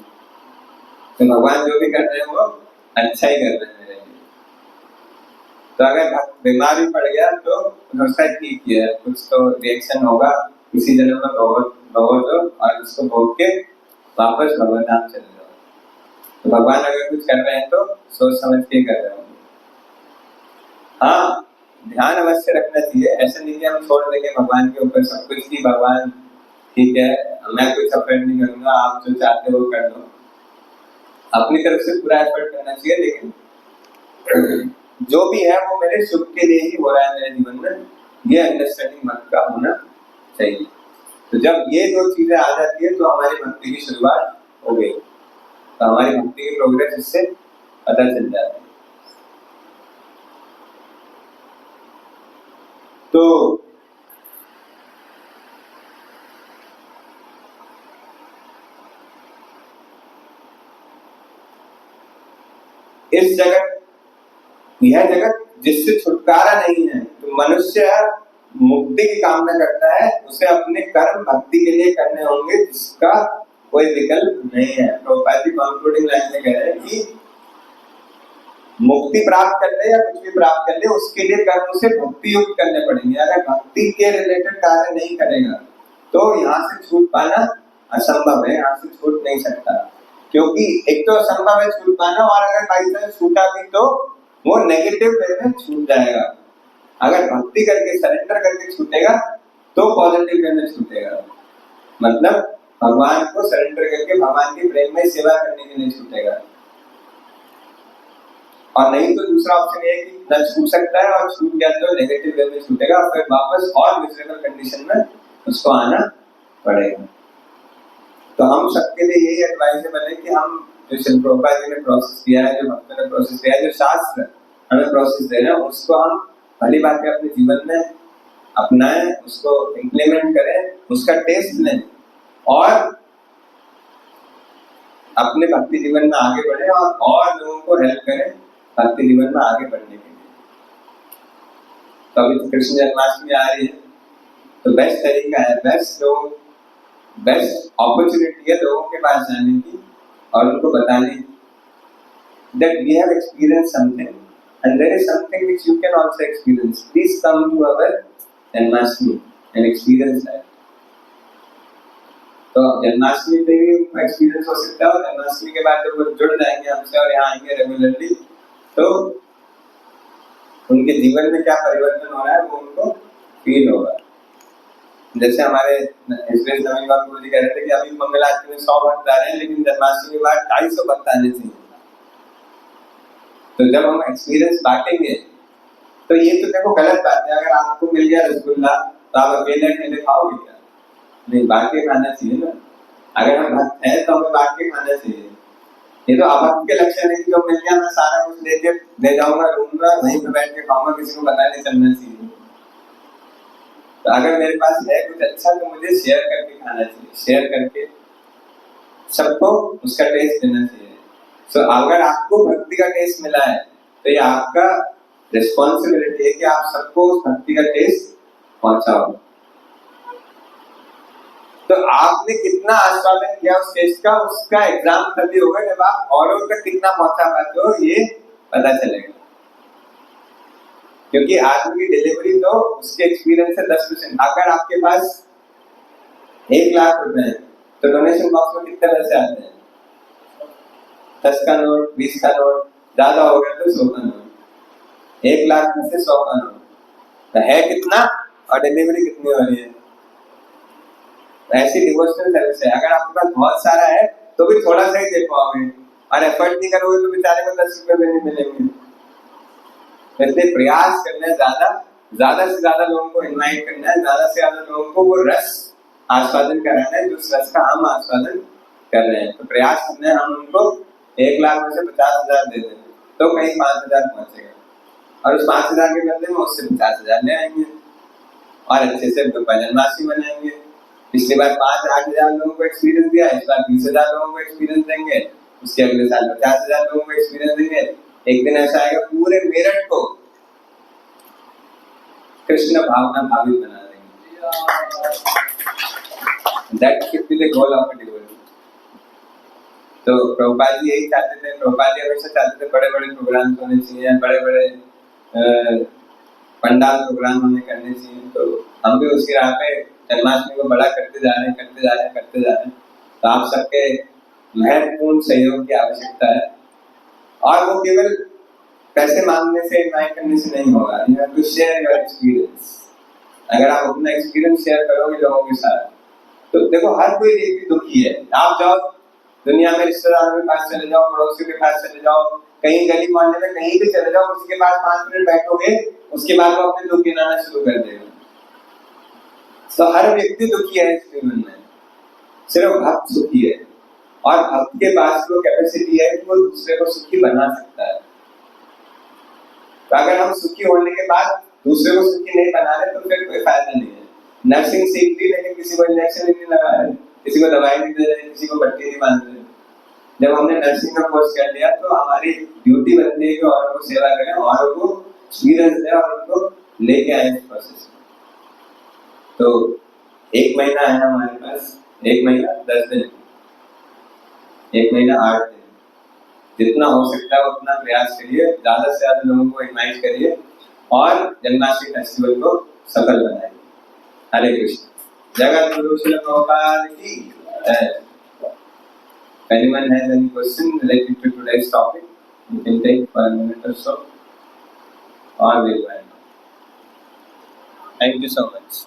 तो भगवान जो भी कर रहे हैं वो अच्छा ही कर रहे हैं मेरे लिए। तो अगर बीमार भी पड़ गया तो उसका ठीक है, कुछ तो रिएक्शन होगा, किसी जन्म में भोगो लो और उसको भोग के वापस भगवान धाम चले जाओ। तो भगवान अगर कुछ कर रहे हैं तो सोच समझ के कर रहे होंगे। हाँ, ध्यान अवश्य रखना चाहिए, ऐसा नहीं कि हम छोड़ देंगे भगवान के ऊपर सब कुछ की, भगवान ठीक है मैं कुछ अफेक्ट नहीं करूंगा, आप जो चाहते हो कर लो, अपनी तरफ से पूरा एफर्ट करना चाहिए, लेकिन जो भी है वो मेरे शुभ के लिए ही हो रहा है मेरे जीवन में, ये अंडरस्टैंडिंग मन का होना चाहिए। तो जब ये दो चीजें आ जाती है तो हमारी भक्ति की शुरुआत हो गई, तो हमारी भक्ति की प्रोग्रेस इससे पता चल जाती है। तो इस जगत, यह जगत जिससे छुटकारा नहीं है, तो मनुष्य मुक्ति की कामना करता है, उसे अपने कर्म भक्ति के लिए करने होंगे, जिसका कोई विकल्प नहीं है। प्रभुपाद जी कंक्लूडिंग लाइन में कह रहे हैं कि मुक्ति प्राप्त कर ले या कुछ भी प्राप्त कर ले, उसके लिए कर्म उसे भक्ति युक्त करने पड़ेंगे। अगर भक्ति के रिलेटेड कार्य नहीं करेगा तो यहाँ से छूट पाना असंभव है, यहाँ से छूट नहीं सकता, क्योंकि एक तो असंभव है छूट पाना, और अगर बाई चांस छूटा भी तो वो नेगेटिव वे में छूट जाएगा। अगर भक्ति करके सरेंडर करके छूटेगा तो पॉजिटिव वे में छूटेगा, मतलब भगवान को सरेंडर करके भगवान की प्रेम में सेवा करने के लिए छूटेगा। और नहीं तो दूसरा ऑप्शन ये है कि न छूट सकता है, और छूट गया तो नेगेटिव वे में छूटेगा, और फिर वापस और मिजरेबल कंडीशन में उसको आना पड़ेगा। तो हम सबके लिए यही एडवाइजेबल है कि हम जो श्री प्रभुपाद जी ने प्रोसेस किया है, जो भक्तों ने प्रोसेस किया है, जो शास्त्र हमें प्रोसेस दे रहे हैं, उसको हम भली बात है अपने जीवन में अपनाएं, उसको इम्प्लीमेंट करें, उसका टेस्ट लें और अपने भक्ति जीवन में आगे बढ़े और लोगों को हेल्प करें भक्ति जीवन में आगे बढ़ने के लिए। तो अभी तो कृष्ण जन्माष्टमी आ रही है, तो बेस्ट तरीका है, बेस्ट अपॉर्चुनिटी है लोगों के पास जाने की और उनको बताने की that we have experienced something and there is something which you can also experience. Please come to our Janmashtami and experience that. तो जन्माष्टमी पे भी एक्सपीरियंस हो सकता है, और जन्माष्टमी के बाद जब वो जुड़ जाएंगे हमसे और यहाँ आएंगे रेगुलरली, तो उनके जीवन में क्या परिवर्तन हो रहा है वो उनको फील होगा। जैसे हमारे एसबीएस नवीन बाबू जी कह रहे थे कि अभी मंगल आरती में 100 भक्त आ रहे हैं, लेकिन जन्माष्टमी के बाद 250 भक्त आने चाहिए। तो जब हम एक्सपीरियंस बांटेंगे तो ये तो देखो गलत बात है, अगर आपको मिल गया रसगुल्ला तो आप अकेले खाओगे क्या? नहीं, बांट के खाना चाहिए ना। अगर हम भक्त हैं तो हमें बांट के खाना चाहिए। ये तो अभक्त के लक्षण है कि जो मिल गया मैं सारा कुछ लेके ले जाऊंगा, रहूंगा, वहीं पे बैठ के खाऊंगा, किसी को पता नहीं चलना चाहिए। तो अगर मेरे पास है कुछ अच्छा तो मुझे शेयर करके खाना चाहिए, शेयर करके सबको उसका टेस्ट देना चाहिए। तो अगर आपको भक्ति का टेस्ट मिला है तो ये आपका रिस्पॉन्सिबिलिटी है कि आप सबको उस भक्ति का टेस्ट पहुंचाओ। तो आपने कितना आस्वादन किया उस टेस्ट का, उसका एग्जाम तभी होगा जब आप औरों तक कितना पहुंचा पाते हो, ये पता चलेगा। क्योंकि आदमी की डिलीवरी तो उसके एक्सपीरियंस से 10%। अगर आपके पास 1 लाख रुपए है तो डोनेशन बॉक्स में कितने पैसे आते हैं? 10 का नोट, 20 का नोट, ज्यादा हो गया तो 100 का नोट। 1 लाख में से 100 का नोट तो है कितना, और डिलीवरी कितनी हो रही है? ऐसी डिवोशनल सर्विस है। अगर आपके पास बहुत सारा है तो भी थोड़ा सा ही दे पाओगे, और एफर्ट नहीं करोगे तो बेचारे को 10 रुपए भी नहीं मिलेंगे। इसलिए प्रयास करना है, ज्यादा से ज्यादा लोगों को इनवाइट करना है, ज्यादा से ज्यादा लोगों को वो रस आस्वादन कराना है जो रस का हम आस्वादन कर रहे हैं। तो प्रयास करना है हम उनको 1 लाख में से 50,000 दे दें तो कहीं 5,000 पहुंचेगा, और उस 5,000 के बदले में उससे 50,000 ले आएंगे और अच्छे से भजन मासी बनाएंगे। पिछली बार 5-8,000 लोगों को एक्सपीरियंस दिया, इस बार 20,000 लोगों को एक्सपीरियंस देंगे, उसके अगले साल 50,000 लोगों को एक्सपीरियंस देंगे। एक दिन ऐसा आएगा पूरे मेरठ को कृष्ण भावना भावित बना देंगे। That should be the goal of a devotee. तो प्रभुपाद जी यही चाहते थे, प्रभुपाद जी हमेशा चाहते थे बड़े बड़े प्रोग्राम होने चाहिए, बड़े बड़े पंडाल प्रोग्राम हमें करने चाहिए। तो हम भी उसी राह पे जन्माष्टमी को बड़ा करते जा रहे हैं। तो आप सबके महत्वपूर्ण सहयोग की आवश्यकता है, और वो केवल पैसे मांगने से, इनवाइट करने से नहीं होगा। You have to share your experience. अगर आप अपना एक्सपीरियंस शेयर करोगे लोगों के साथ, तो देखो हर कोई व्यक्ति दुखी है। आप जाओ दुनिया में, रिश्तेदारों के पास चले जाओ, पड़ोसियों के पास चले जाओ, कहीं गली मोहल्ले में कहीं भी चले जाओ, उसके पास 5 मिनट बैठोगे, उसके बाद वो अपने दुख गिनाना शुरू कर देगा। तो हर व्यक्ति दुखी है इस जीवन में, सिर्फ भक्त सुखी है, और भक्त के पास वो कैपेसिटी है कि वो दूसरे को सुखी बना सकता है। तो अगर हम सुखी होने के बाद दूसरे को सुखी नहीं बना रहे तो फिर कोई फायदा नहीं है। नर्सिंग सीख ली लेकिन किसी को इंजेक्शन नहीं लगा रहे, किसी को दवाई नहीं दे रहे, किसी को पट्टी नहीं बांध रहे। जब हमने नर्सिंग का कोर्स कर लिया तो हमारी ड्यूटी बनती है कि औरों को सेवा करें, औरों को एक्सपीरियंस दें और उनको लेके आए इस प्रोसेस में। तो 1 महीना है हमारे पास, 1 महीना 10 दिन, 1 महीना 8 दिन, जितना हो सकता है उतना प्रयास करिए, ज्यादा से ज्यादा लोगों को इनवाइट करिए और जन्माष्टमी फेस्टिवल को सफल बनाइए। हरे कृष्ण। जगत गुरु श्री प्रभुपाद की जय। Anyone has any question related to today's topic, you can take for a minute or so, or we'll wind up. Thank you so much.